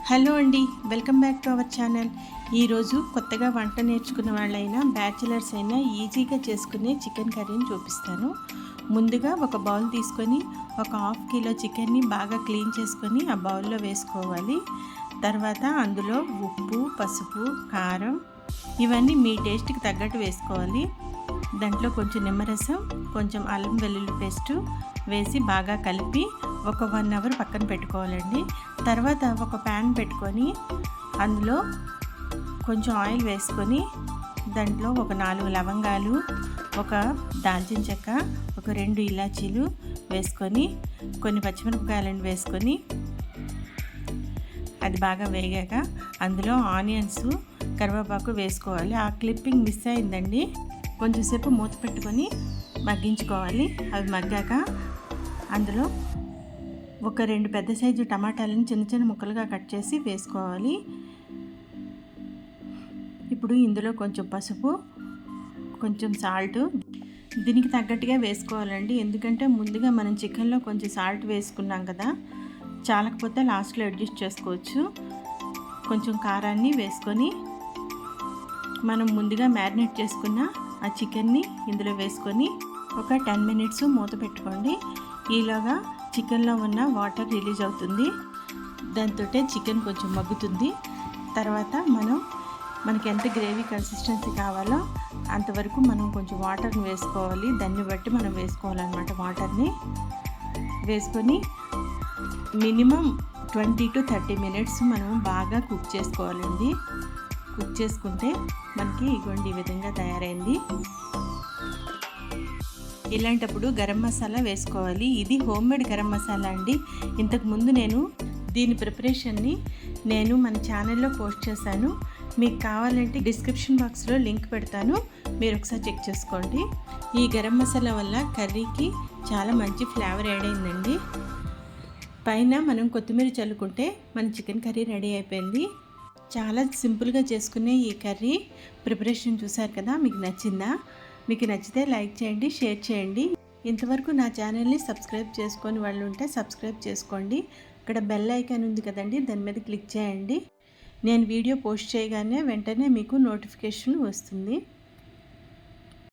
Hello అండి, welcome back to our channel. ఈరోజు కొత్తగా వంట నేర్చుకున్న వాళ్ళైనా బ్యాచిలర్స్ అయినా ఈజీగా చేసుకునే చికెన్ కర్రీని చూపిస్తాను. ముందుగా ఒక బౌల్ తీసుకొని ఒక హాఫ్ కిలో చికెన్ని బాగా క్లీన్ చేసుకొని ఆ బౌల్లో వేసుకోవాలి. తర్వాత అందులో ఉప్పు, పసుపు, కారం ఇవన్నీ మీ టేస్ట్కి తగ్గట్టు వేసుకోవాలి. దాంట్లో కొంచెం నిమ్మరసం, కొంచెం అల్లం వెల్లుల్లి పేస్టు వేసి బాగా కలిపి ఒక 1 అవర్ పక్కన పెట్టుకోవాలండి. తర్వాత ఒక ప్యాన్ పెట్టుకొని అందులో కొంచెం ఆయిల్ వేసుకొని దాంట్లో ఒక 4 లవంగాలు, ఒక దాల్చిన చెక్క, ఒక 2 ఇలాచీలు వేసుకొని కొన్ని పచ్చిమిరపకాయలను వేసుకొని అది బాగా వేగాక అందులో ఆనియన్స్, కరివేపాకు వేసుకోవాలి. ఆ క్లిప్పింగ్ మిస్ అయిందండి. కొంచెంసేపు మూత పెట్టుకొని మగ్గించుకోవాలి. అవి మగ్గాక అందులో ఒక 2 పెద్ద సైజు టమాటాలను చిన్న చిన్న ముక్కలుగా కట్ చేసి వేసుకోవాలి. ఇప్పుడు ఇందులో కొంచెం పసుపు, కొంచెం సాల్ట్ దీనికి తగ్గట్టుగా వేసుకోవాలండి. ఎందుకంటే ముందుగా మనం చికెన్లో కొంచెం సాల్ట్ వేసుకున్నాం కదా, చాలకపోతే లాస్ట్లో అడ్జస్ట్ చేసుకోవచ్చు. కొంచెం కారాన్ని వేసుకొని మనం ముందుగా మ్యారినేట్ చేసుకున్న ఆ చికెన్ని ఇందులో వేసుకొని ఒక 10 మినిట్స్ మూత పెట్టుకోండి. ఈలోగా చికెన్లో ఉన్న వాటర్ రిలీజ్ అవుతుంది. దాంతో చికెన్ కొంచెం మగ్గుతుంది. తర్వాత మనకి ఎంత గ్రేవీ కన్సిస్టెన్సీ కావాలో అంతవరకు మనం కొంచెం వాటర్ని వేసుకోవాలి. దాన్ని బట్టి మనం వేసుకోవాలన్నమాట. వాటర్ని వేసుకొని మినిమం 20 to 30 మినిట్స్ మనం బాగా కుక్ చేసుకోవాలండి. కుక్ చేసుకుంటే మనకి ఇగోండి ఈ విధంగా తయారైంది. ఇలాంటప్పుడు గరం మసాలా వేసుకోవాలి. ఇది హోమ్మేడ్ గరం మసాలా అండి. ఇంతకుముందు నేను దీని ప్రిపరేషన్ని మన ఛానల్లో పోస్ట్ చేశాను. మీకు కావాలంటే డిస్క్రిప్షన్ బాక్స్లో లింక్ పెడతాను, మీరు ఒకసారి చెక్ చేసుకోండి. ఈ గరం మసాలా వల్ల కర్రీకి చాలా మంచి ఫ్లేవర్ యాడ్ అయిందండి. పైన మనం కొత్తిమీర చల్లుకుంటే మన చికెన్ కర్రీ రెడీ అయిపోయింది. చాలా సింపుల్గా చేసుకునే ఈ కర్రీ ప్రిపరేషన్ చూసారు కదా, మీకు నచ్చిందా? మీకు నచ్చితే లైక్ చేయండి, షేర్ చేయండి. ఇంతవరకు నా ఛానల్ని సబ్స్క్రైబ్ చేసుకొని వాళ్ళు ఉంటే సబ్స్క్రైబ్ చేసుకోండి. ఇక్కడ బెల్ ఐకాన్ ఉంది కదండి, దాని మీద క్లిక్ చేయండి. నేను వీడియో పోస్ట్ చేయగానే వెంటనే మీకు నోటిఫికేషన్ వస్తుంది.